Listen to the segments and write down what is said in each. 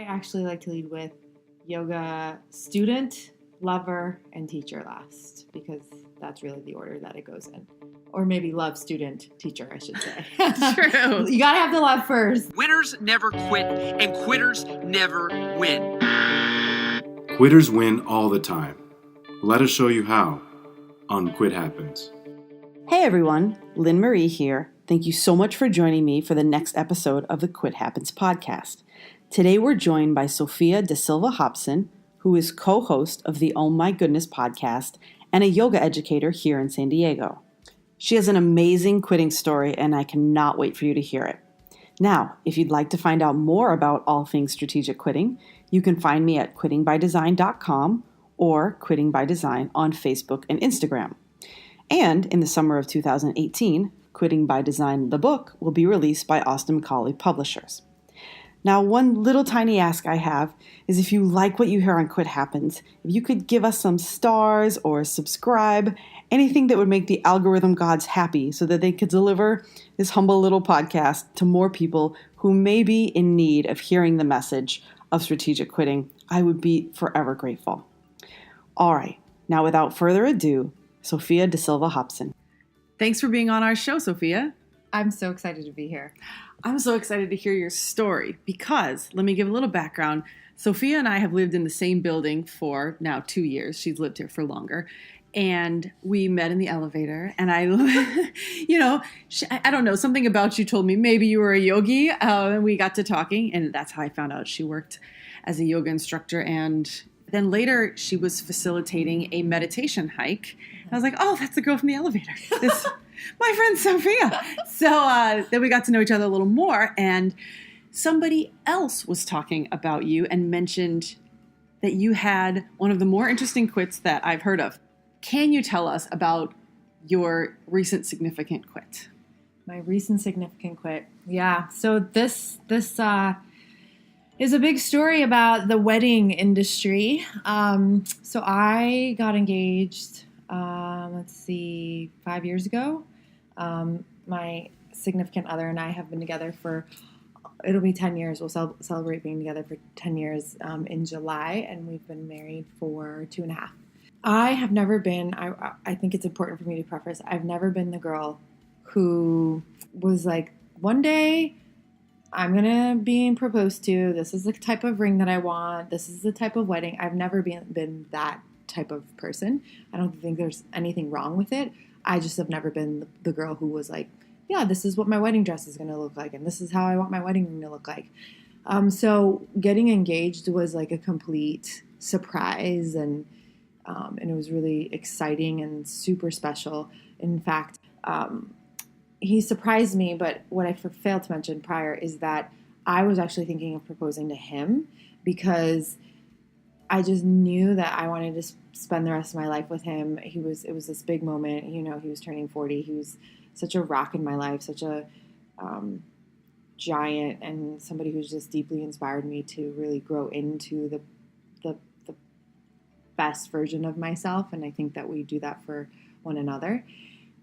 I actually like to lead with yoga student, lover, and teacher last, because that's really the order that it goes in. Or maybe love, student, teacher, I should say. True. You gotta have the love first. Winners never quit, and quitters never win. Quitters win all the time. Let us show you how on Quit Happens. Hey everyone, Lynn Marie here. Thank you so much for joining me for the next episode of the Quit Happens podcast. Today we're joined by Sophia Da Silva Hopson, who is co-host of the Oh My Goodness podcast and a yoga educator here in San Diego. She has an amazing quitting story, and I cannot wait for you to hear it. Now, if you'd like to find out more about all things strategic quitting, you can find me at quittingbydesign.com or Quitting by Design on Facebook and Instagram. And in the summer of 2018, Quitting by Design, the book, will be released by Austin Macaulay Publishers. Now, one little tiny ask I have is if you like what you hear on Quit Happens, if you could give us some stars or subscribe, anything that would make the algorithm gods happy so that they could deliver this humble little podcast to more people who may be in need of hearing the message of strategic quitting, I would be forever grateful. All right, now without further ado, Sophia Da Silva Hopson. Thanks for being on our show, Sophia. I'm so excited to be here. I'm so excited to hear your story because, let me give a little background. Sophia and I have lived in the same building for now 2 years. She's lived here for longer. And we met in the elevator. And I don't know, something about you told me maybe you were a yogi. And we got to talking. And that's how I found out she worked as a yoga instructor. And then later she was facilitating a meditation hike. I was like, oh, that's the girl from the elevator. My friend Sophia. So then we got to know each other a little more. And somebody else was talking about you and mentioned that you had one of the more interesting quits that I've heard of. Can you tell us about your recent significant quit? My recent significant quit. Yeah. So this is a big story about the wedding industry. So I got engaged, 5 years ago. My significant other and I have been together it'll be 10 years. We'll celebrate being together for 10 years in July, and we've been married for 2.5. I have never been, I think it's important for me to preface, I've never been the girl who was like, one day I'm going to be proposed to. This is the type of ring that I want. This is the type of wedding. I've never been that type of person. I don't think there's anything wrong with it. I just have never been the girl who was like, yeah, this is what my wedding dress is going to look like, and this is how I want my wedding ring to look like. So getting engaged was like a complete surprise, and it was really exciting and super special. In fact, he surprised me, but what I failed to mention prior is that I was actually thinking of proposing to him because I just knew that I wanted to spend the rest of my life with him. It was this big moment. He was turning 40. He was such a rock in my life, such a giant, and somebody who's just deeply inspired me to really grow into the best version of myself. And I think that we do that for one another.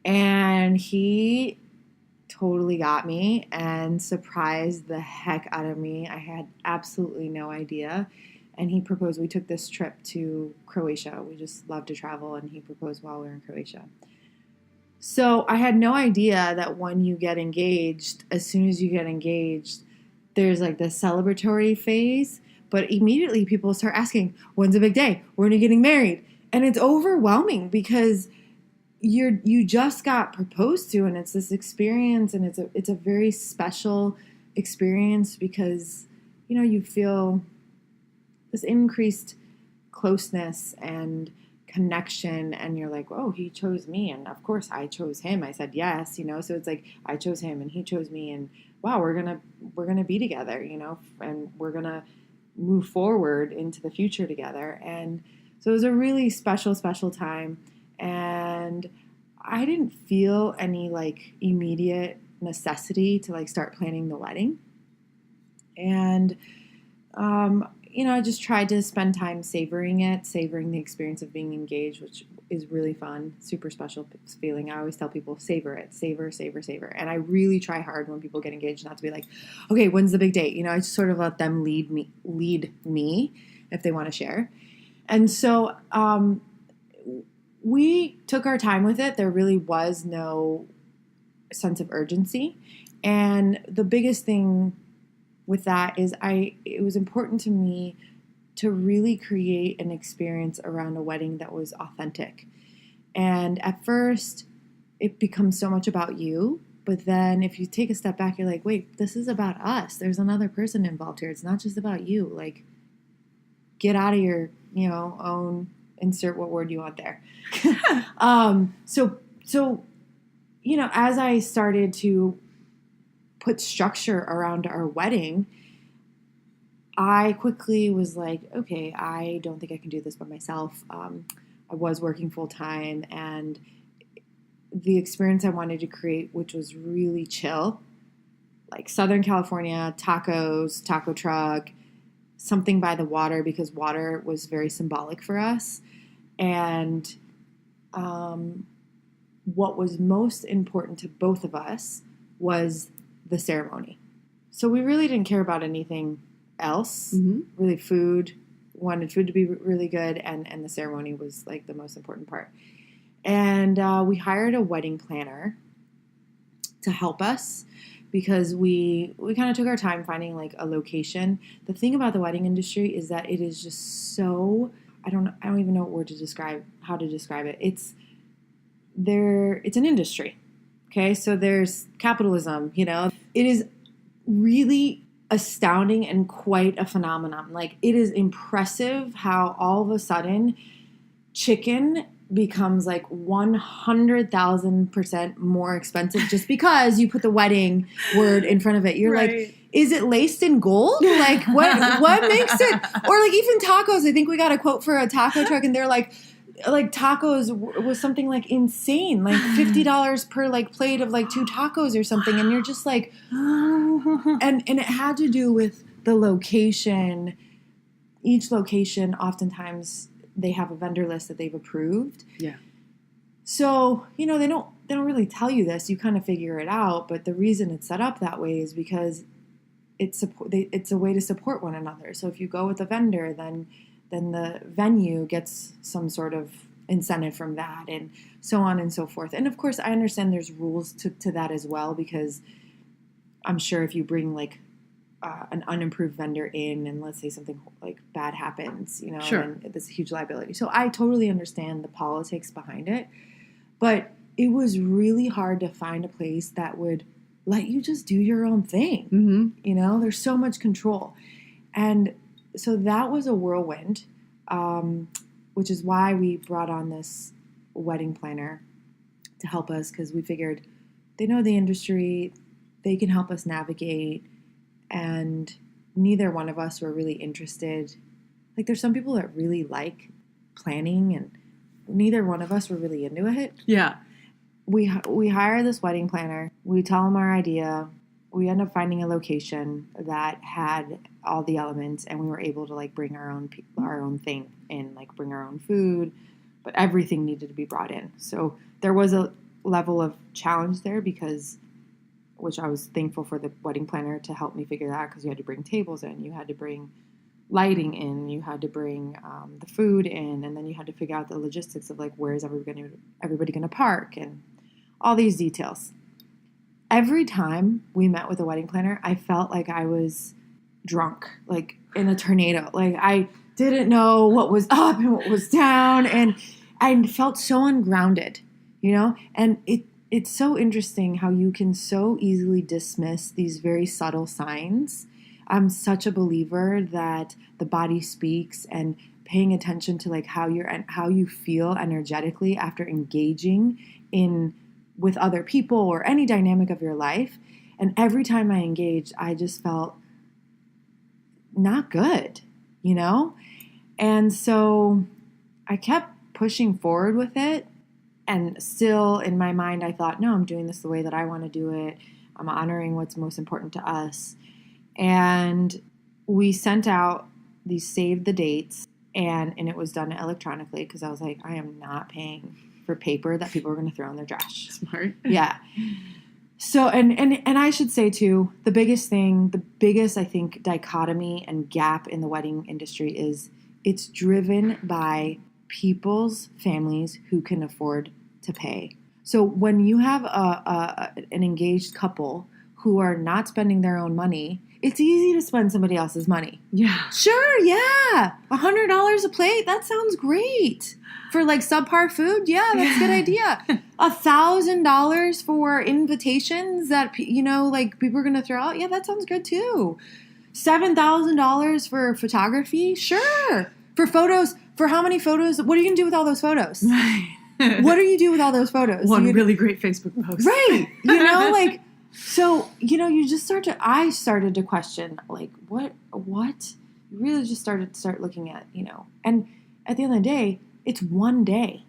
And he totally got me and surprised the heck out of me. I had absolutely no idea. And he proposed. We took this trip to Croatia. We just love to travel, and he proposed while we were in Croatia. So I had no idea that when you get engaged, as soon as you get engaged, there's like this celebratory phase, but immediately people start asking, when's the big day? When are you getting married? And it's overwhelming because you just got proposed to, and it's this experience, and it's a very special experience because, you feel this increased closeness and connection, and you're like, oh, he chose me, and of course I chose him. I said yes, so it's like I chose him and he chose me, and wow, we're gonna be together, and we're gonna move forward into the future together. And so it was a really special time, and I didn't feel any like immediate necessity to like start planning the wedding. And I just tried to spend time savoring the experience of being engaged, which is really fun, super special feeling. I always tell people, savor it, savor, savor, savor. And I really try hard when people get engaged not to be like, okay, when's the big date? I just sort of let them lead me if they want to share. And so we took our time with it. There really was no sense of urgency. And the biggest thing with that is it was important to me to really create an experience around a wedding that was authentic. And at first, it becomes so much about you. But then if you take a step back, you're like, wait, this is about us. There's another person involved here. It's not just about you. Like, get out of your, own, insert what word you want there. So, as I started to put structure around our wedding, I quickly was like, okay, I don't think I can do this by myself. I was working full time, and the experience I wanted to create, which was really chill, like Southern California, tacos, taco truck, something by the water, because water was very symbolic for us. And what was most important to both of us was the ceremony. So we really didn't care about anything else. Mm-hmm. Really wanted food to be really good, and the ceremony was like the most important part. And we hired a wedding planner to help us because we kind of took our time finding like a location. The thing about the wedding industry is that it is just so, I don't even know how to describe it. It's an industry. Okay, so there's capitalism, It is really astounding and quite a phenomenon. Like, it is impressive how all of a sudden chicken becomes like 100,000% more expensive just because you put the wedding word in front of it. You're right. Like, is it laced in gold? Like, what makes it? Or like even tacos. I think we got a quote for a taco truck, and they're like tacos was something like insane, like $50 per like plate of like 2 tacos or something. And you're just like, and it had to do with the location. Each location, oftentimes they have a vendor list that they've approved. Yeah. So, they don't really tell you this. You kind of figure it out. But the reason it's set up that way is because it's a way to support one another. So if you go with a vendor, then the venue gets some sort of incentive from that, and so on and so forth. And of course, I understand there's rules to that as well, because I'm sure if you bring like an unapproved vendor in, and let's say something like bad happens, Sure. and there's a huge liability. So I totally understand the politics behind it, but it was really hard to find a place that would let you just do your own thing. Mm-hmm. There's so much control. And so that was a whirlwind, which is why we brought on this wedding planner to help us, because we figured they know the industry, they can help us navigate, and neither one of us were really interested. Like, there's some people that really like planning, and neither one of us were really into it. Yeah. We hire this wedding planner. We tell him our idea. We end up finding a location that had all the elements, and we were able to like bring our own thing in, like bring our own food, but everything needed to be brought in. So there was a level of challenge there, which I was thankful for the wedding planner to help me figure that out, because you had to bring tables in, you had to bring lighting in, you had to bring the food in, and then you had to figure out the logistics of like, where is everybody going to park, and all these details. Every time we met with a wedding planner, I felt like I was drunk, like in a tornado. Like, I didn't know what was up and what was down, and I felt so ungrounded, And it's so interesting how you can so easily dismiss these very subtle signs. I'm such a believer that the body speaks, and paying attention to like how you feel energetically after engaging with other people or any dynamic of your life. And every time I engaged, I just felt not good, And so I kept pushing forward with it. And still in my mind, I thought, no, I'm doing this the way that I want to do it. I'm honoring what's most important to us. And we sent out these save the dates, and it was done electronically because I was like, I am not paying for paper that people are going to throw in their trash. Smart. Yeah. So, and I should say too, the biggest, I think, dichotomy and gap in the wedding industry is it's driven by people's families who can afford to pay. So when you have an engaged couple who are not spending their own money, it's easy to spend somebody else's money. Yeah. Sure, yeah. $100 a plate, that sounds great. For like subpar food, yeah, that's a good idea. $1,000 for invitations that, like people are going to throw out, yeah, that sounds good too. $7,000 for photography, sure. For photos, for how many photos? What are you going to do with all those photos? What do you do with all those photos? One really great Facebook post. Right. So, I started to question, like, what? You really just started looking at, and at the end of the day, it's one day.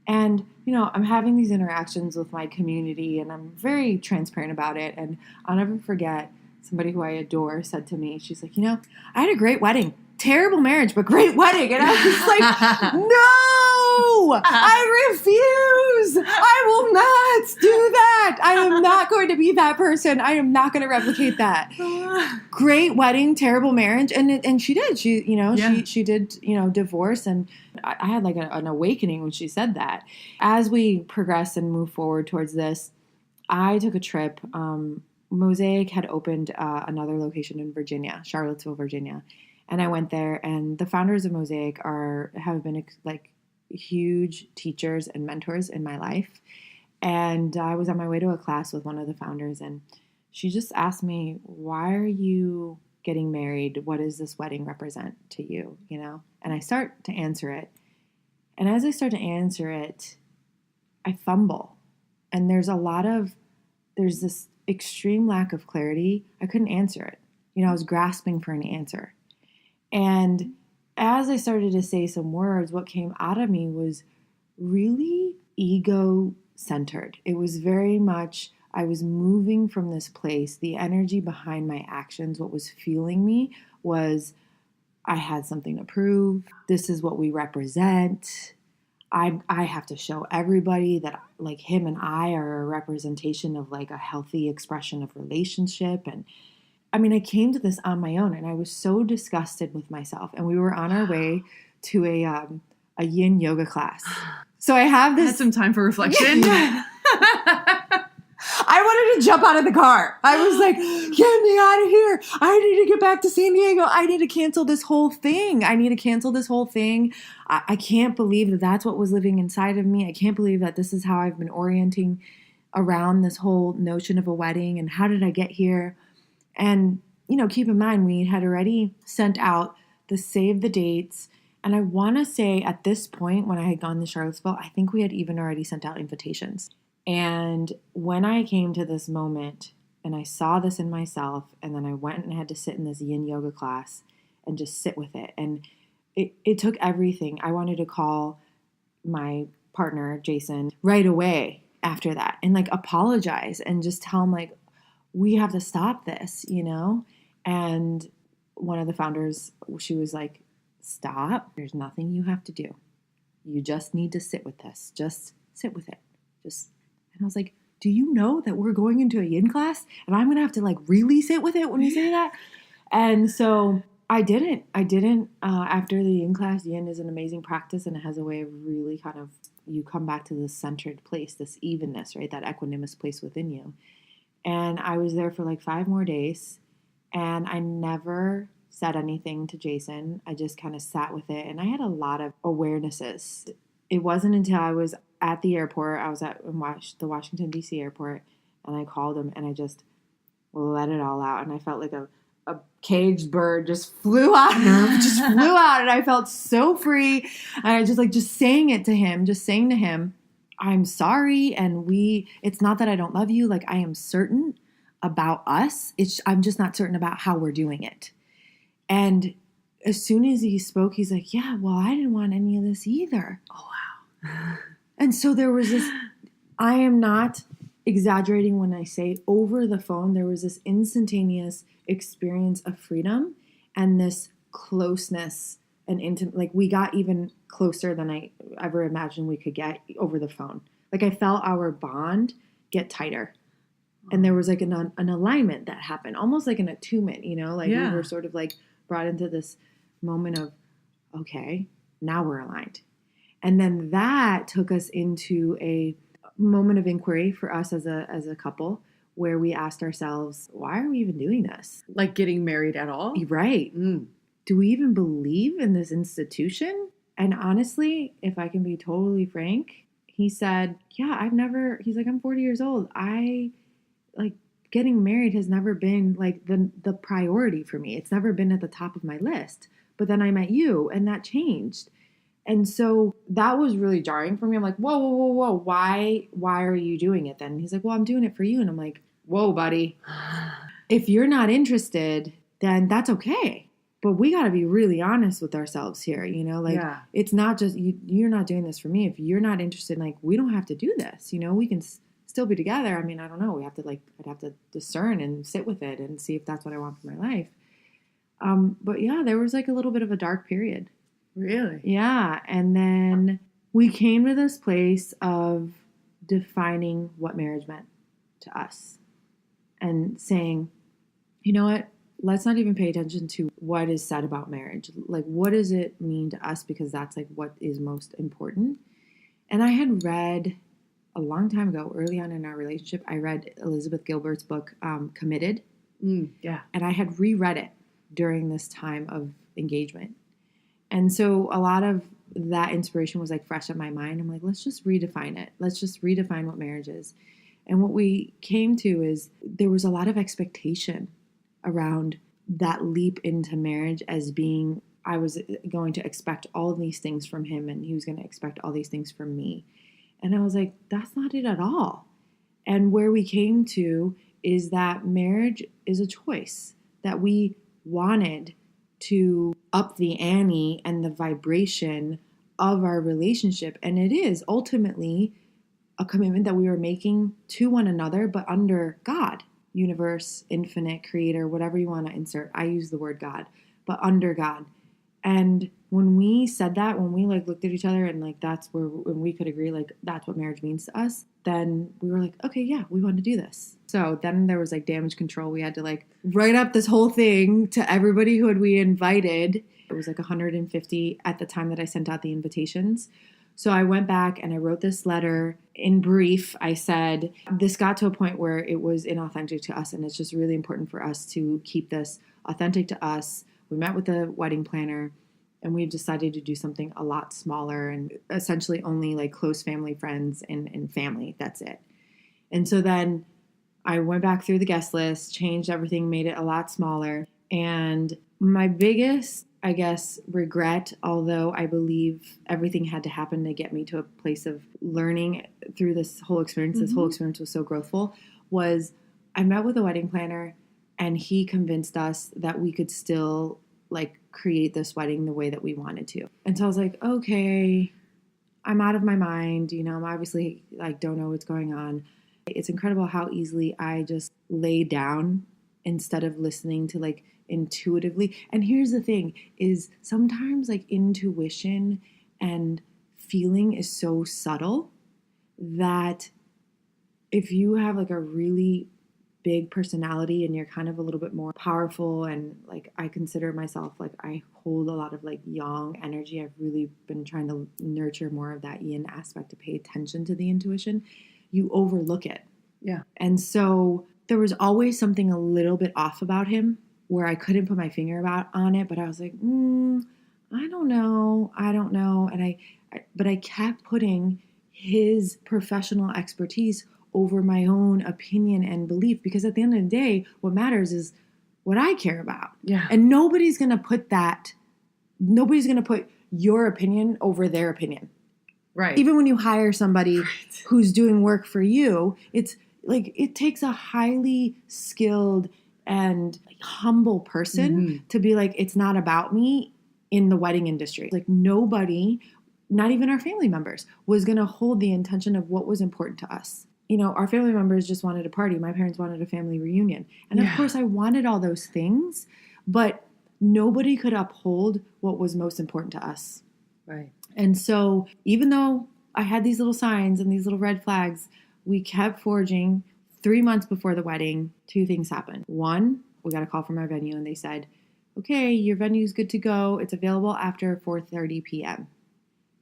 And, I'm having these interactions with my community and I'm very transparent about it. And I'll never forget somebody who I adore said to me, she's like, I had a great wedding. Terrible marriage, but great wedding. And I was like, no, I refuse. I will not do that. I am not going to be that person. I am not going to replicate that. Great wedding, terrible marriage. And she did. She did, divorce. And I had like an awakening when she said that. As we progress and move forward towards this, I took a trip. MOSAIC had opened another location in Virginia, Charlottesville, Virginia. And I went there, and the founders of MOSAIC have been like huge teachers and mentors in my life. And I was on my way to a class with one of the founders, and she just asked me, "Why are you getting married? What does this wedding represent to you?" And I start to answer it, and as I start to answer it, I fumble, and there's this extreme lack of clarity. I couldn't answer it. I was grasping for an answer. And as I started to say some words, what came out of me was really ego-centered. It was very much, I was moving from this place. The energy behind my actions, what was fueling me was, I had something to prove. This is what we represent. I have to show everybody that like him and I are a representation of like a healthy expression of relationship. And I came to this on my own, and I was so disgusted with myself. And we were on our way to a yin yoga class. So I have this. Had some time for reflection. I wanted to jump out of the car. I was like, get me out of here. I need to get back to San Diego. I need to cancel this whole thing. I can't believe that that's what was living inside of me. I can't believe that this is how I've been orienting around this whole notion of a wedding. And how did I get here? And, keep in mind, we had already sent out the save the dates. And I want to say at this point, when I had gone to Charlottesville, I think we had even already sent out invitations. And when I came to this moment and I saw this in myself, and then I went and had to sit in this yin yoga class and just sit with it. And it took everything. I wanted to call my partner, Jason, right away after that and like apologize and just tell him like, we have to stop this, And one of the founders, she was like, stop. There's nothing you have to do. You just need to sit with this. Just sit with it. And I was like, do you know that we're going into a yin class and I'm going to have to like really sit with it when you say that? And so I didn't. After the yin class, yin is an amazing practice, and it has a way of really kind of, you come back to this centered place, this evenness, right? That equanimous place within you. And I was there for like 5 more days, and I never said anything to Jason. I just kind of sat with it, and I had a lot of awarenesses. It wasn't until I was at the airport, I was at the Washington, D.C. airport, and I called him, and I just let it all out, and I felt like a caged bird just flew out, and I felt so free, and I just saying to him, I'm sorry, and it's not that I don't love you, like I am certain about us, I'm just not certain about how we're doing it. And as soon as he spoke, he's like, yeah, well, I didn't want any of this either. Oh, wow. And so there was this, I am not exaggerating when I say over the phone, there was this instantaneous experience of freedom and this closeness and intimate. Like we got even closer than I ever imagined we could get over the phone. Like I felt our bond get tighter. And there was like an alignment that happened, almost like an attunement, you know, like we were sort of like brought into this moment of, okay, now we're aligned. And then that took us into a moment of inquiry for us as a couple, where we asked ourselves, why are we even doing this? Like getting married at all? Right. Mm. Do we even believe in this institution? And honestly, if I can be totally frank, he said, yeah, he's like, I'm 40 years old. Like getting married has never been like the priority for me. It's never been at the top of my list. But then I met you and that changed. And so that was really jarring for me. I'm like, whoa. Why are you doing it then? And he's like, well, I'm doing it for you. And I'm like, whoa, buddy. If you're not interested, then that's okay. But we got to be really honest with ourselves here. You know, like it's not just you're not doing this for me. If you're not interested, like we don't have to do this. You know, we can still be together. I mean, I don't know. I'd have to discern and sit with it and see if that's what I want for my life. But yeah, there was like a little bit of a dark period. Really? Yeah. And then we came to this place of defining what marriage meant to us and saying, you know what? Let's not even pay attention to what is said about marriage. Like, what does it mean to us? Because that's like what is most important. And I had read a long time ago, early on in our relationship, I read Elizabeth Gilbert's book, Committed. Yeah. And I had reread it during this time of engagement. And so a lot of that inspiration was like fresh in my mind. I'm like, let's just redefine it. Let's just redefine what marriage is. And what we came to is there was a lot of expectation around that leap into marriage as being, I was going to expect all of these things from him and he was going to expect all these things from me. And I was like, that's not it at all. And where we came to is that marriage is a choice, that we wanted to up the ante and the vibration of our relationship. And it is ultimately a commitment that we were making to one another, but under God, universe, infinite, creator, whatever you want to insert. I use the word God, but under God. And when we said that, when we like looked at each other and like that's where when we could agree, like that's what marriage means to us, then we were like, okay, yeah, we want to do this. So then there was like damage control. We had to like write up this whole thing to everybody who we invited. It was like 150 at the time that I sent out the invitations. So I went back and I wrote this letter. In brief, I said, this got to a point where it was inauthentic to us and it's just really important for us to keep this authentic to us. We met with the wedding planner and we've decided to do something a lot smaller and essentially only like close family, friends, and family. That's it. And so then I went back through the guest list, changed everything, made it a lot smaller. And my biggest, I guess, regret, although I believe everything had to happen to get me to a place of learning through this whole experience, this whole experience was so growthful, was I met with a wedding planner and he convinced us that we could still like create this wedding the way that we wanted to. And so I was like, okay, I'm out of my mind. You know, I'm obviously like, don't know what's going on. It's incredible how easily I just lay down instead of listening to like intuitively. And here's the thing is sometimes like intuition and feeling is so subtle that if you have like a really big personality and you're kind of a little bit more powerful, and like I consider myself like I hold a lot of like yang energy. I've really been trying to nurture more of that yin aspect to pay attention to the intuition. You overlook it. Yeah. And And so there was always something a little bit off about him where I couldn't put my finger on it, but I was like, I don't know. And but I kept putting his professional expertise over my own opinion and belief, because at the end of the day, what matters is what I care about. Yeah. And nobody's going to put your opinion over their opinion. Right. Even when you hire somebody who's doing work for you, it's like it takes a highly skilled and humble person to be like, it's not about me in the wedding industry. Like nobody, not even our family members, was going to hold the intention of what was important to us. You know, our family members just wanted a party. My parents wanted a family reunion. And of course I wanted all those things, but nobody could uphold what was most important to us. Right. And so even though I had these little signs and these little red flags, we kept forging. 3 months before the wedding, 2 things happened. One, we got a call from our venue and they said, okay, your venue's good to go. It's available after 4:30 p.m.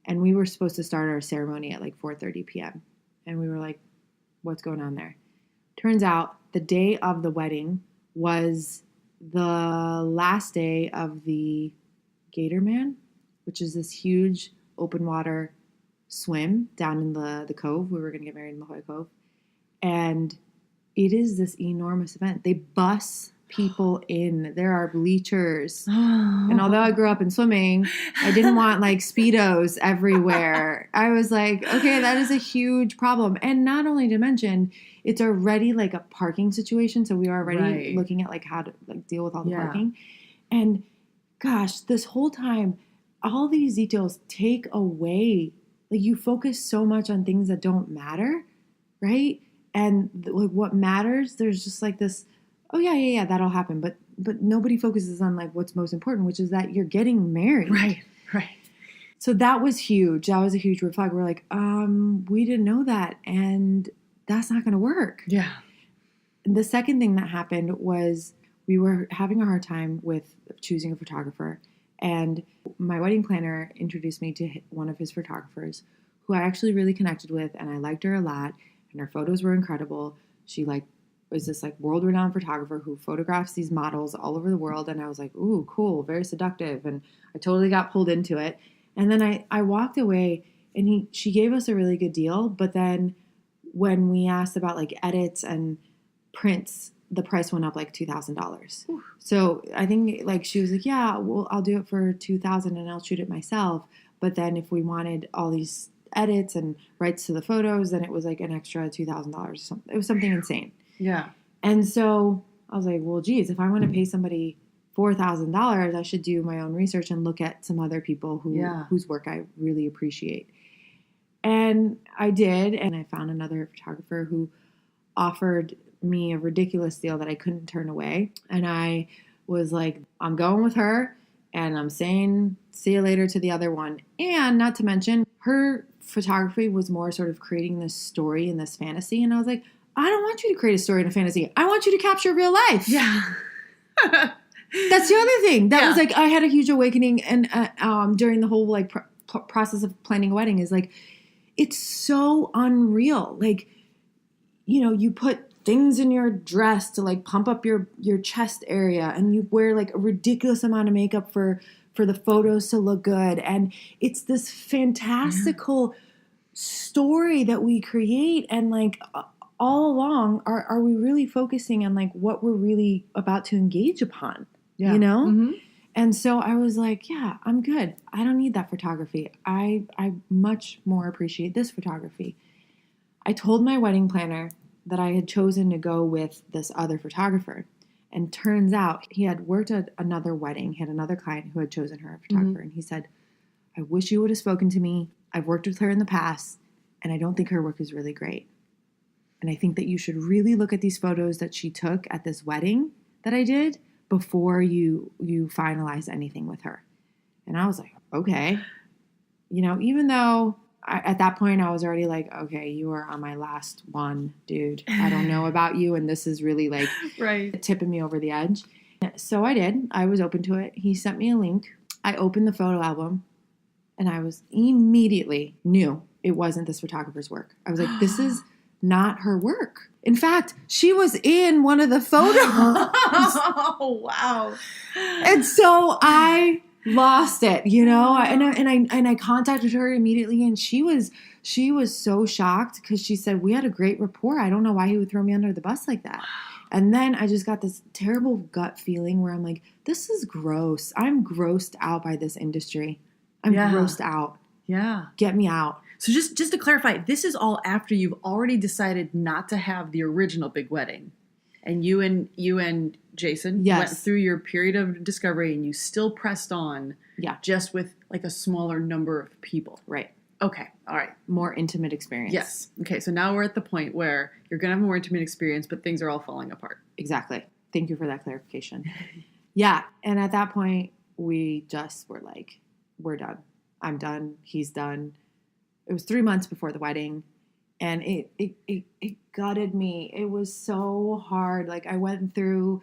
And we were supposed to start our ceremony at like 4:30 p.m. And we were like, what's going on there? Turns out the day of the wedding was the last day of the Gator Man, which is this huge open water swim down in the cove. We were going to get married in La Jolla Cove. And it is this enormous event. They bus people in. There are bleachers. And although I grew up in swimming, I didn't want like Speedos everywhere. I was like, okay, that is a huge problem. And not only to mention, it's already like a parking situation. So we are already looking at like how to like deal with all the parking. And gosh, this whole time, all these details take away, like you focus so much on things that don't matter, right? And like what matters, there's just like this, oh yeah, that'll happen. But nobody focuses on like what's most important, which is that you're getting married. Right. So that was huge. That was a huge red flag. We're like, we didn't know that. And that's not going to work. Yeah. And the second thing that happened was we were having a hard time with choosing a photographer. And my wedding planner introduced me to one of his photographers who I actually really connected with. And I liked her a lot. And her photos were incredible. She was this like world-renowned photographer who photographs these models all over the world. And I was like, ooh, cool, very seductive. And I totally got pulled into it. And then I walked away and she gave us a really good deal. But then when we asked about like edits and prints, the price went up like $2,000. So I think like she was like, yeah, well, I'll do it for $2,000 and I'll shoot it myself. But then if we wanted all these edits and rights to the photos, then it was like an extra $2,000. It was something insane. Yeah. And so I was like, well, geez, if I want to pay somebody $4,000, I should do my own research and look at some other people whose work I really appreciate. And I did, and I found another photographer who offered me a ridiculous deal that I couldn't turn away. And I was like, I'm going with her, and I'm saying see you later to the other one. And not to mention, her photography was more sort of creating this story and this fantasy. And I was like, I don't want you to create a story and a fantasy. I want you to capture real life. Yeah. That's the other thing. That was like, I had a huge awakening and during the whole like process of planning a wedding is like, it's so unreal. Like, you know, you put things in your dress to like pump up your chest area and you wear like a ridiculous amount of makeup for the photos to look good. And it's this fantastical story that we create. And like all along, are we really focusing on like what we're really about to engage upon, you know? Mm-hmm. And so I was like, yeah, I'm good. I don't need that photography. I much more appreciate this photography. I told my wedding planner that I had chosen to go with this other photographer. And turns out he had worked at another wedding. He had another client who had chosen her photographer. Mm-hmm. And he said, I wish you would have spoken to me. I've worked with her in the past, and I don't think her work is really great. And I think that you should really look at these photos that she took at this wedding that I did before you finalize anything with her. And I was like, okay. You know, even though at that point I was already like, okay, you are on my last one, dude. I don't know about you. And this is really like tipping me over the edge. So I did. I was open to it. He sent me a link. I opened the photo album and I was immediately knew it wasn't this photographer's work. I was like, this is not her work. In fact, she was in one of the photos. Oh, wow. And so I lost it, you know, and I contacted her immediately, and she was so shocked because she said, we had a great rapport. I don't know why he would throw me under the bus like that. And then I just got this terrible gut feeling where I'm like, this is gross. I'm grossed out by this industry. I'm grossed out. Yeah. Get me out. So just to clarify, this is all after you've already decided not to have the original big wedding. And you and Jason went through your period of discovery and you still pressed on just with like a smaller number of people. Right. Okay. All right. More intimate experience. Yes. Okay. So now we're at the point where you're going to have a more intimate experience, but things are all falling apart. Exactly. Thank you for that clarification. Yeah. And at that point, we just were like, we're done. I'm done. He's done. It was 3 months before the wedding. And it gutted me. It was so hard. Like, I went through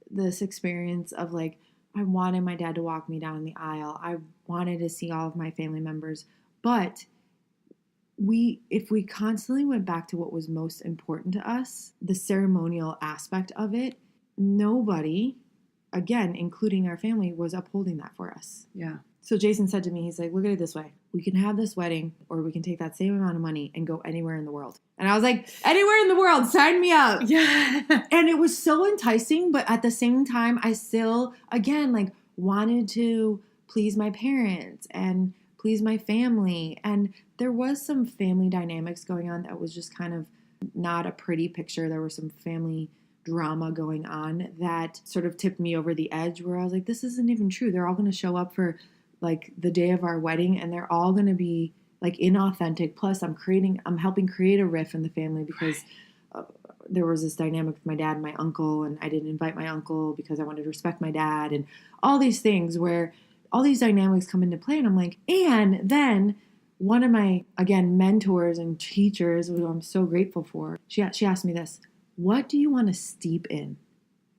this experience of like, I wanted my dad to walk me down the aisle. I wanted to see all of my family members. But if we constantly went back to what was most important to us, the ceremonial aspect of it, nobody, again, including our family, was upholding that for us. Yeah. So Jason said to me, he's like, look at it this way. We can have this wedding, or we can take that same amount of money and go anywhere in the world. And I was like, anywhere in the world, sign me up. Yeah. And it was so enticing, but at the same time, I still, again, like, wanted to please my parents and please my family. And there was some family dynamics going on that was just kind of not a pretty picture. There was some family drama going on that sort of tipped me over the edge, where I was like, this isn't even true. They're all going to show up for like the day of our wedding, and they're all going to be like inauthentic. Plus I'm helping create a riff in the family because there was this dynamic with my dad and my uncle, and I didn't invite my uncle because I wanted to respect my dad, and all these things where all these dynamics come into play. And I'm like, and then one of my, again, mentors and teachers, who I'm so grateful for, she asked me this: what do you want to steep in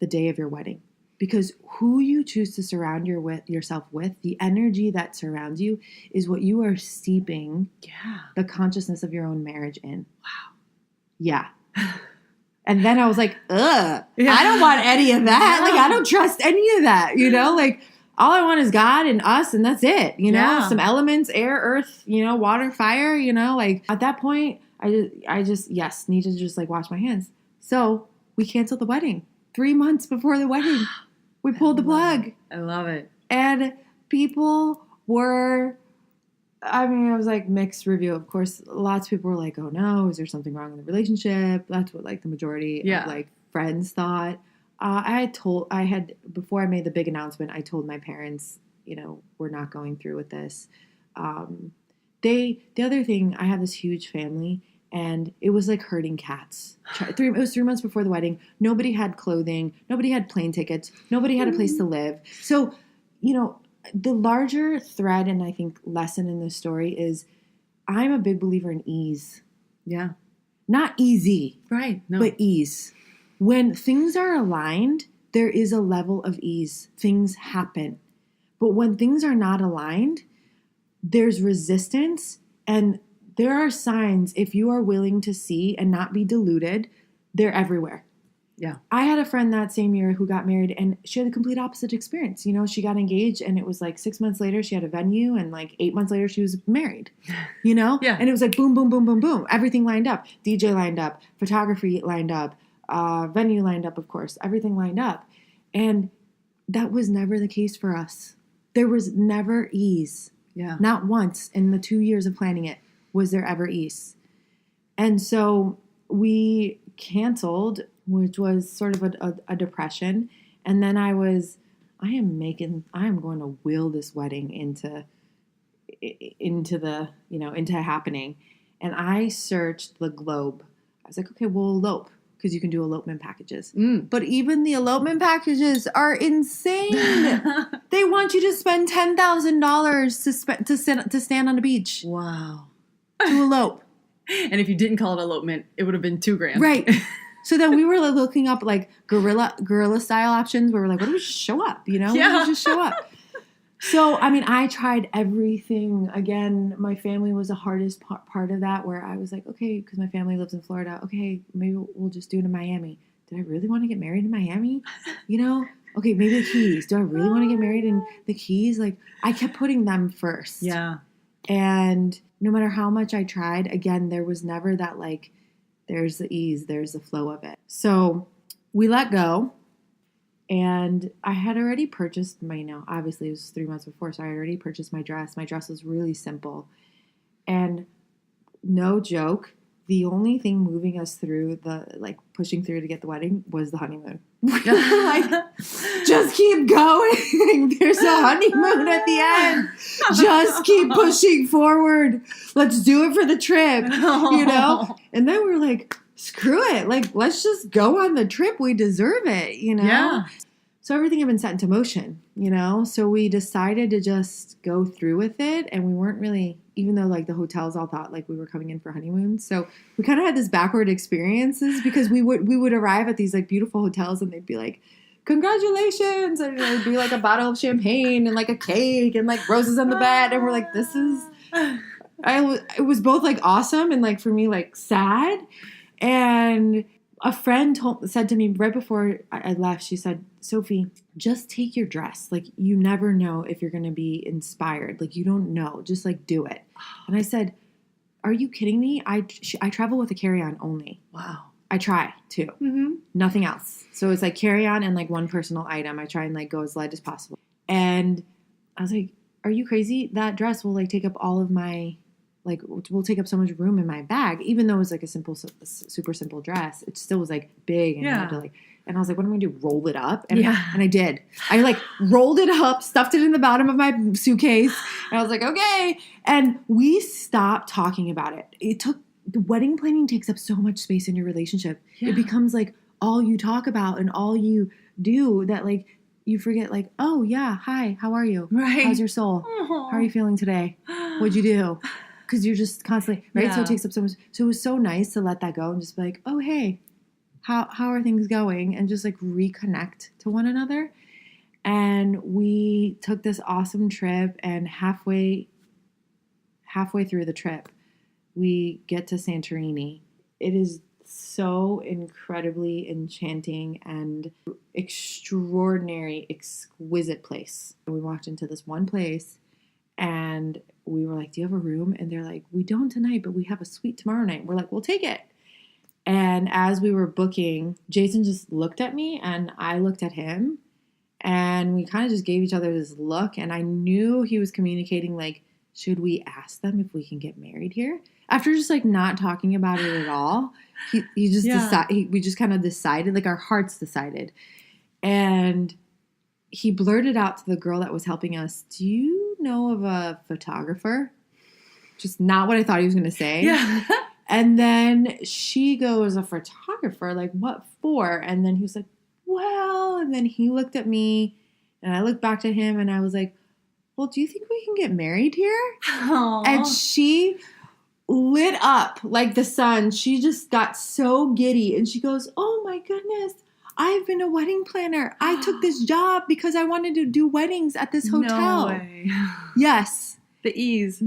the day of your wedding? Because who you choose to surround yourself with, the energy that surrounds you, is what you are steeping the consciousness of your own marriage in. Wow. Yeah. And then I was like, ugh, I don't want any of that. Like, I don't trust any of that, like, all I want is God and us, and that's it, some elements, air, earth, water, fire, like, at that point, I just need to just like wash my hands. So we canceled the wedding 3 months before the wedding. We pulled the plug. I love it. And people were, it was like mixed review. Of course, lots of people were like, oh no, is there something wrong in the relationship? That's what like the majority of like friends thought. Before I made the big announcement, I told my parents, we're not going through with this. The other thing, I have this huge family, and it was like herding cats. It was 3 months before the wedding. Nobody had clothing. Nobody had plane tickets. Nobody had a place to live. So, the larger thread and I think lesson in this story is I'm a big believer in ease. Yeah. Not easy. Right. No. But ease. When things are aligned, there is a level of ease. Things happen. But when things are not aligned, there's resistance, and there are signs, if you are willing to see and not be deluded, they're everywhere. Yeah. I had a friend that same year who got married, and she had the complete opposite experience. She got engaged, and it was like 6 months later she had a venue, and like 8 months later she was married, Yeah. And it was like boom, boom, boom, boom, boom. Everything lined up. DJ lined up. Photography lined up. Venue lined up, of course. Everything lined up. And that was never the case for us. There was never ease. Yeah. Not once in the 2 years of planning it was there ever ease. And so we canceled, which was sort of a depression. And then I am going to will this wedding into happening. And I searched the globe. I was like, okay, we'll elope, because you can do elopement packages. But even the elopement packages are insane. They want you to spend $10,000 to stand on a beach. Wow. To elope. And if you didn't call it elopement, it would have been $2,000. Right. So then we were looking up like guerrilla style options where we're like, what do we just show up? Yeah. We just show up. So, I tried everything. Again, my family was the hardest part of that, where I was like, okay, because my family lives in Florida. Okay, maybe we'll just do it in Miami. Did I really want to get married in Miami? Okay, maybe the Keys. Do I really want to get married in the Keys? Like, I kept putting them first. Yeah. And no matter how much I tried, again, there was never that like, there's the ease, there's the flow of it. So we let go. And I had already purchased obviously it was 3 months before, so I had already purchased my dress. My dress was really simple. And no joke, the only thing moving us through pushing through to get the wedding was the honeymoon. Like, just keep going. There's a honeymoon at the end. Just keep pushing forward. Let's do it for the trip, And then we're like, screw it. Like, let's just go on the trip. We deserve it, Yeah. So everything had been set into motion, you know? So we decided to just go through with it. And we weren't really, even though like the hotels all thought like we were coming in for honeymoons. So we kind of had this backward experiences because we would arrive at these like beautiful hotels and they'd be like, congratulations. And there'd be like a bottle of champagne and like a cake and like roses on the bed. And we're like, this is, it was both like awesome and like for me, like sad. And a friend said to me right before I left, she said, Sophie, just take your dress. Like, you never know if you're going to be inspired. Like, you don't know. Just, like, do it. And I said, are you kidding me? I travel with a carry-on only. Wow. I try, too. Mm-hmm. Nothing else. So it's, like, carry-on and, like, one personal item. I try and, like, go as light as possible. And I was like, are you crazy? That dress will, like, take up all of my... like, will take up so much room in my bag, even though it was like a super simple dress. It still was like big, and I had to like. And I was like, "What am I gonna do? Roll it up?" And and I did. I like rolled it up, stuffed it in the bottom of my suitcase, and I was like, "Okay." And we stopped talking about it. The wedding planning takes up so much space in your relationship. Yeah. It becomes like all you talk about and all you do that like you forget. Like, oh yeah, hi, how are you? Right. How's your soul? Aww. How are you feeling today? What'd you do? Because you're just constantly, right? Yeah. So it takes up so much. So it was so nice to let that go and just be like, oh, hey, how are things going? And just like reconnect to one another. And we took this awesome trip, and halfway through the trip, we get to Santorini. It is so incredibly enchanting and extraordinary, exquisite place. We walked into this one place, and we were like, do you have a room? And they're like, we don't tonight, but we have a suite tomorrow night. We're like, we'll take it. And as we were booking, Jason just looked at me and I looked at him, and we kind of just gave each other this look. And I knew he was communicating like, should we ask them if we can get married here? After just like not talking about it at all, he just we just kind of decided, like our hearts decided. And he blurted out to the girl that was helping us, do you know of a photographer? Just not what I thought he was going to say. Yeah. And then she goes, a photographer? Like, what for? And then he was like, well, and then he looked at me and I looked back to him and I was like, well, do you think we can get married here? Aww. And she lit up like the sun. She just got so giddy and she goes, oh my goodness. I've been a wedding planner. I took this job because I wanted to do weddings at this hotel. No way. Yes. The ease.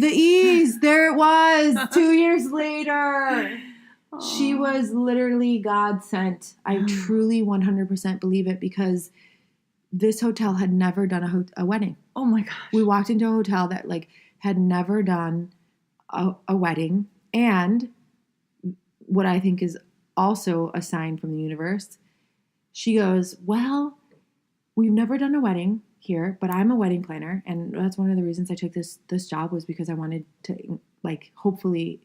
There it was. 2 years later. Aww. She was literally God sent. I truly 100% believe it, because this hotel had never done a wedding. Oh my gosh. We walked into a hotel that like had never done a wedding. And what I think is also a sign from the universe, she goes, well, we've never done a wedding here, but I'm a wedding planner. And that's one of the reasons I took this job, was because I wanted to like hopefully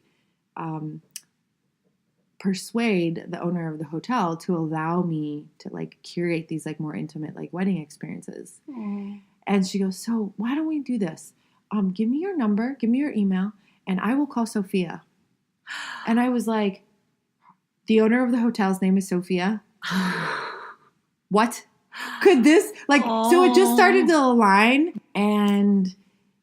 persuade the owner of the hotel to allow me to like curate these like more intimate like wedding experiences. Aww. And she goes, so why don't we do this? Give me your number, give me your email, and I will call Sophia. And I was like, the owner of the hotel's name is Sophia. What could this like? Aww. So it just started to align, and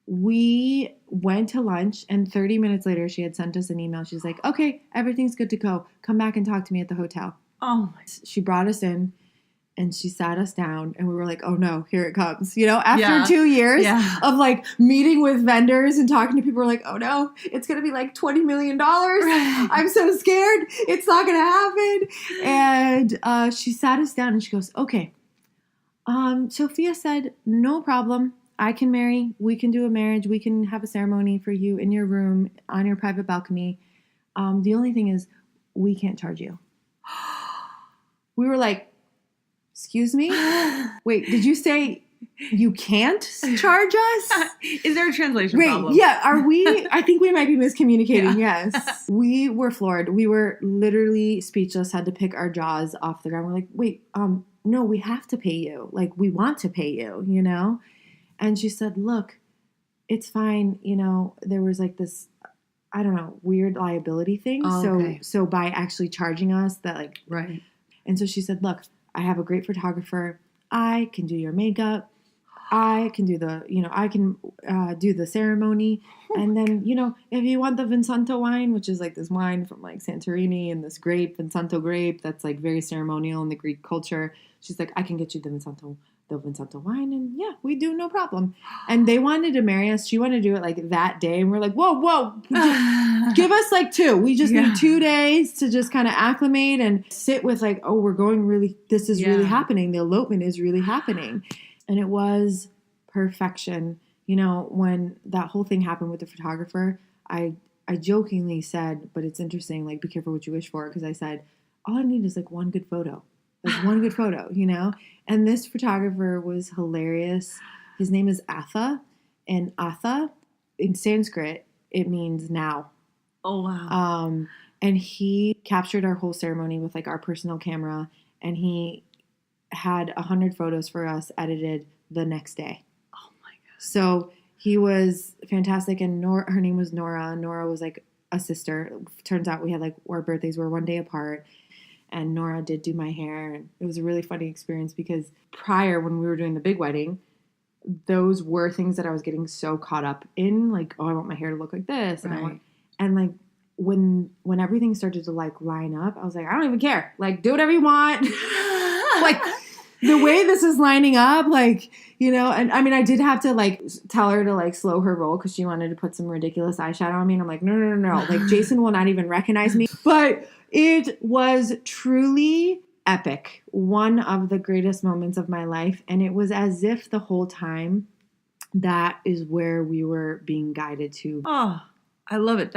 we went to lunch, and 30 minutes later she had sent us an email. She's like, okay, everything's good to go. Come back and talk to me at the hotel. Oh my. She brought us in and she sat us down, and we were like, oh no, here it comes. You know, after 2 years of like meeting with vendors and talking to people, we're like, oh no, it's going to be like $20 million. Right. I'm so scared. It's not going to happen. And she sat us down and she goes, okay, Sophia said, no problem. I can marry. We can do a marriage. We can have a ceremony for you in your room on your private balcony. The only thing is we can't charge you. We were like, excuse me? Wait, did you say you can't charge us? Is there a translation problem? Yeah, are we? I think we might be miscommunicating, yes. We were floored. We were literally speechless, had to pick our jaws off the ground. We're like, wait, no, we have to pay you. Like, we want to pay you, you know? And she said, look, it's fine. You know, there was like this, I don't know, weird liability thing. Oh, okay. So by actually charging us that like, right. And so she said, look, I have a great photographer. I can do your makeup. I can do I can do the ceremony. And then, if you want the Vinsanto wine, which is like this wine from like Santorini and this grape, Vinsanto grape, that's like very ceremonial in the Greek culture. She's like, I can get you the Vinsanto wine. And yeah, we do, no problem. And they wanted to marry us. She wanted to do it like that day. And we're like, whoa, give us like 2. We just need 2 days to just kind of acclimate and sit with like, oh, this is really happening. The elopement is really happening. And it was perfection. When that whole thing happened with the photographer, I jokingly said, but it's interesting, like, be careful what you wish for. Because I said, all I need is like one good photo. Like one good photo, And this photographer was hilarious. His name is Atha. And Atha, in Sanskrit, it means now. Oh, wow. And he captured our whole ceremony with like our personal camera. And he had 100 photos for us edited the next day. Oh my God. So he was fantastic. And her name was Nora. Nora was like a sister. Turns out we had like, our birthdays were one day apart. And Nora did do my hair. And it was a really funny experience because prior, when we were doing the big wedding, those were things that I was getting so caught up in. Like, oh, I want my hair to look like this. And like, when everything started to like line up, I was like, I don't even care. Like, do whatever you want. Like, the way this is lining up, like, and I mean, I did have to like tell her to like slow her roll because she wanted to put some ridiculous eyeshadow on me. And I'm like, no. Like, Jason will not even recognize me. But it was truly epic. One of the greatest moments of my life. And it was as if the whole time that is where we were being guided to. Oh, I love it.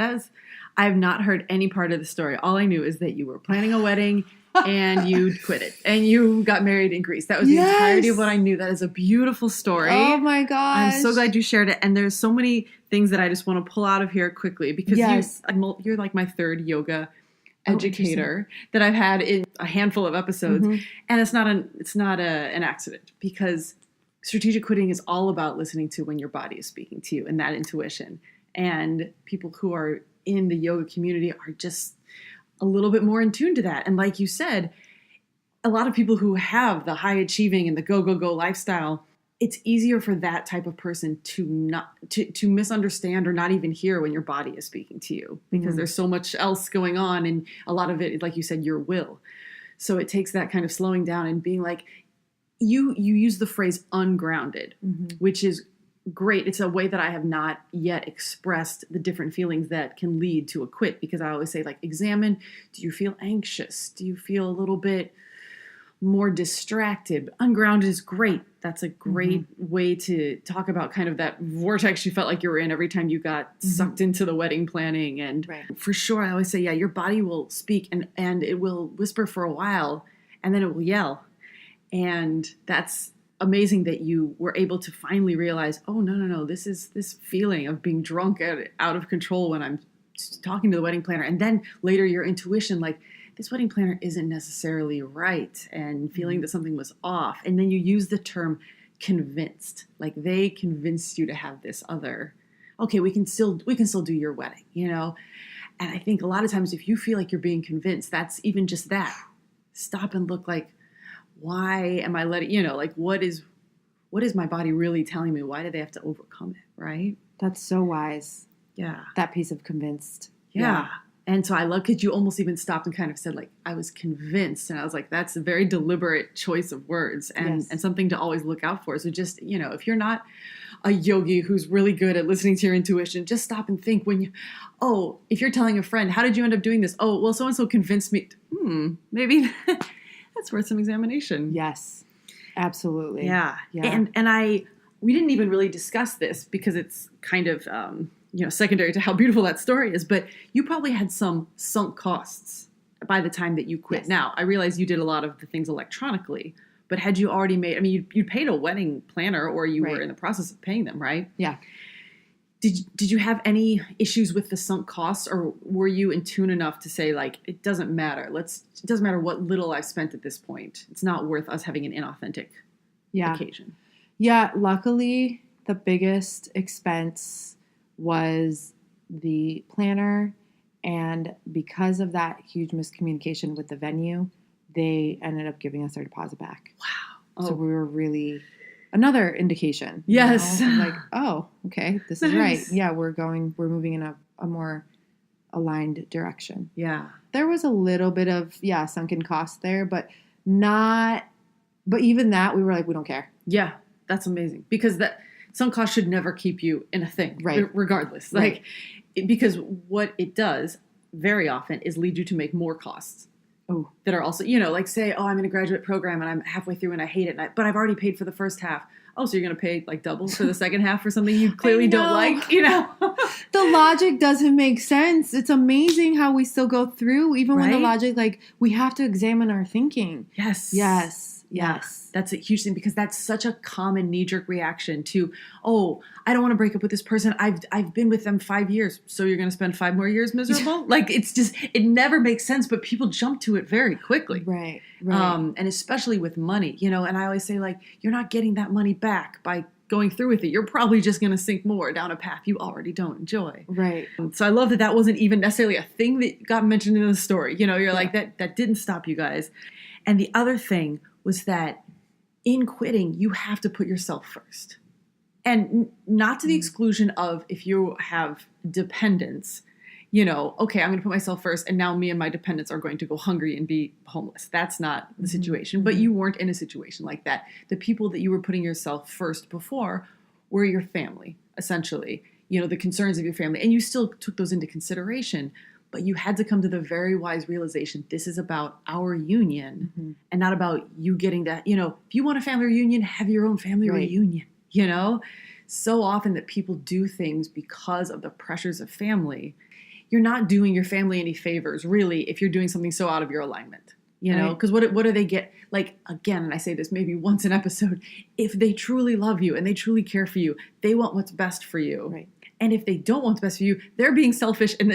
I've not heard any part of the story. All I knew is that you were planning a wedding and you quit it and you got married in Greece. That was the entirety of what I knew. That is a beautiful story. Oh my gosh. I'm so glad you shared it. And there's so many things that I just want to pull out of here quickly because you're like my third yoga educator that I've had in a handful of episodes. Mm-hmm. And it's not an accident because strategic quitting is all about listening to when your body is speaking to you and that intuition. And people who are in the yoga community are just a little bit more in tune to that. And like you said, a lot of people who have the high achieving and the go lifestyle, it's easier for that type of person to misunderstand or not even hear when your body is speaking to you because there's so much else going on. And a lot of it, like you said, your will. So it takes that kind of slowing down and being like, you use the phrase ungrounded, which is great. It's a way that I have not yet expressed the different feelings that can lead to a quit because I always say like, examine, do you feel anxious? Do you feel a little bit more distracted? Ungrounded is great. That's a great way to talk about kind of that vortex you felt like you were in every time you got sucked into the wedding planning. And for sure, I always say, your body will speak and it will whisper for a while and then it will yell. And that's amazing that you were able to finally realize, oh, no, this is this feeling of being drunk out of control when I'm talking to the wedding planner. And then later your intuition, like, this wedding planner isn't necessarily right and feeling that something was off. And then you use the term convinced, like they convinced you to have this other, okay, we can still do your wedding, And I think a lot of times if you feel like you're being convinced, that's even just that. Stop and look like, why am I letting, like what is my body really telling me? Why do they have to overcome it? Right? That's so wise. Yeah. That piece of convinced. Yeah. And so I love because you almost even stopped and kind of said like, I was convinced. And I was like, that's a very deliberate choice of words and something to always look out for. So just, if you're not a yogi who's really good at listening to your intuition, just stop and think if you're telling a friend, how did you end up doing this? Oh, well, so-and-so convinced me. Maybe that's worth some examination. Yes, absolutely. Yeah. And we didn't even really discuss this because it's kind of, secondary to how beautiful that story is, but you probably had some sunk costs by the time that you quit. Yes. Now, I realize you did a lot of the things electronically, but had you already you paid a wedding planner or you were in the process of paying them, right? Yeah. Did you have any issues with the sunk costs or were you in tune enough to say like, it doesn't matter. It doesn't matter what little I've spent at this point. It's not worth us having an inauthentic occasion. Yeah. Luckily the biggest expense was the planner, and because of that huge miscommunication with the venue, they ended up giving us our deposit back. Wow. So we were really another indication. Yes. Like, oh, okay, this is right. Nice. Yeah, we're moving in a more aligned direction. Yeah. There was a little bit of, sunken cost there, but even that, we were like, we don't care. Yeah. That's amazing. Because that sunk cost should never keep you in a thing. Right. Regardless. Right. Because what it does very often is lead you to make more costs. Oh, That are also, like say, oh, I'm in a graduate program and I'm halfway through and I hate it, but I've already paid for the first half. Oh, so you're going to pay like double for the second half for something you clearly don't like, The logic doesn't make sense. It's amazing how we still go through, even when the Right? logic, like, we have to examine our thinking. Yes. Yes. Yeah, that's a huge thing because that's such a common knee-jerk reaction to, oh, I don't want to break up with this person. I've been with them 5 years, so you're going to spend 5 more years miserable? Like, it's just, it never makes sense, but people jump to it very quickly. Right. And especially with money, and I always say, like, you're not getting that money back by going through with it. You're probably just going to sink more down a path you already don't enjoy. Right. So I love that wasn't even necessarily a thing that got mentioned in the story. You're like, that didn't stop you guys. And the other thing was that in quitting, you have to put yourself first. And not to the exclusion of if you have dependents, okay, I'm going to put myself first and now me and my dependents are going to go hungry and be homeless. That's not the situation. But you weren't in a situation like that. The people that you were putting yourself first before were your family, essentially, the concerns of your family. And you still took those into consideration. But you had to come to the very wise realization, this is about our union and not about you getting that, if you want a family reunion, have your own family reunion, So often that people do things because of the pressures of family. You're not doing your family any favors, really, if you're doing something so out of your alignment, because what do they get? Like, again, and I say this maybe once an episode, if they truly love you and they truly care for you, they want what's best for you. Right. And if they don't want what's best for you, they're being selfish, and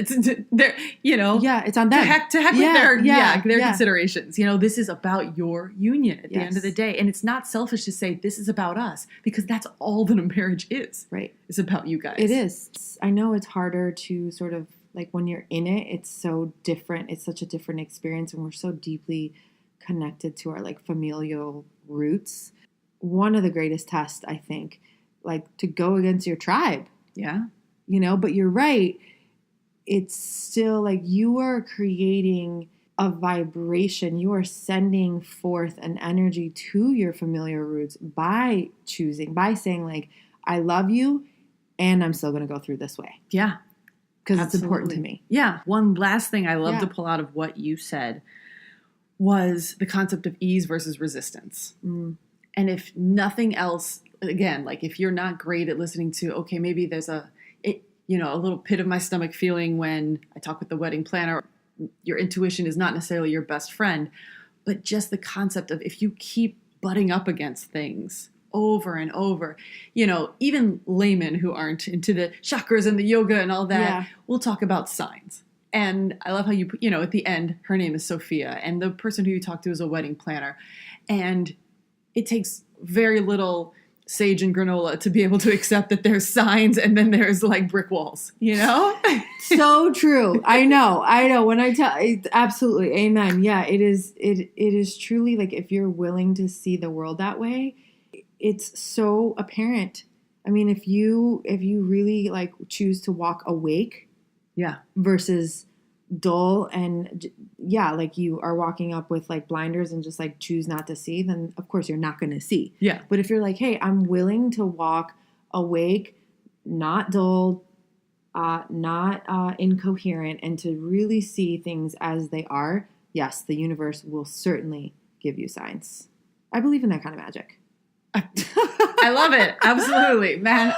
they're, Yeah, it's on them. To heck with their considerations. This is about your union at the end of the day. And it's not selfish to say this is about us, because that's all that a marriage is. Right. It's about you guys. It is. I know it's harder to sort of, like, when you're in it, it's so different. It's such a different experience, and we're so deeply connected to our, like, familial roots. One of the greatest tests, I think, like, to go against your tribe. Yeah. But you're right. It's still like you are creating a vibration. You are sending forth an energy to your familiar roots by saying, like, I love you and I'm still going to go through this way. Yeah. Because it's important to me. Yeah. One last thing I love to pull out of what you said was the concept of ease versus resistance. And if nothing else, again, like, if you're not great at listening to, okay, maybe there's a little pit of my stomach feeling when I talk with the wedding planner, your intuition is not necessarily your best friend, but just the concept of if you keep butting up against things over and over, even laymen who aren't into the chakras and the yoga and all that, will talk about signs. And I love how you put, at the end, her name is Sophia, and the person who you talk to is a wedding planner. And it takes very little sage and granola to be able to accept that there's signs and then there's, like, brick walls, So true. I know. When I tell, absolutely. Amen. Yeah, it is truly, like, if you're willing to see the world that way, it's so apparent. I mean, if you really, like, choose to walk awake versus dull and like you are walking up with, like, blinders and just, like, choose not to see, then of course you're not going to see. But if you're like, hey, I'm willing to walk awake, not dull, not incoherent, and to really see things as they are, yes, the universe will certainly give you signs. I believe in that kind of magic. I love it. Absolutely, man.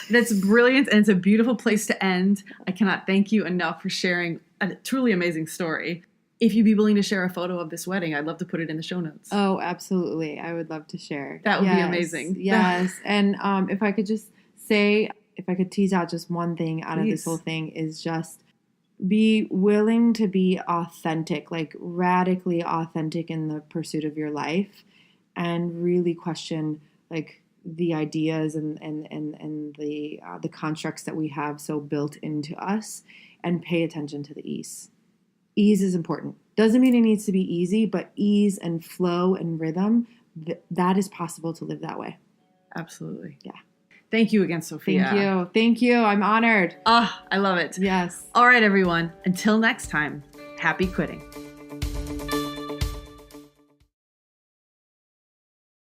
That's brilliant, and it's a beautiful place to end. I cannot thank you enough for sharing a truly amazing story. If you'd be willing to share a photo of this wedding, I'd love to put it in the show notes. Oh, absolutely. I would love to share. That would be amazing. Yes. And if I could just say, if I could tease out just one thing out of this whole thing, is just be willing to be authentic, like radically authentic in the pursuit of your life, and really question, like, the ideas and the constructs that we have so built into us, and pay attention to the ease. Ease is important. Doesn't mean it needs to be easy, but ease and flow and rhythm that is possible to live that way. Absolutely. Yeah. Thank you again, Sophia. Thank you. Thank you. I'm honored. I love it. Yes. All right, everyone. Until next time, happy quitting.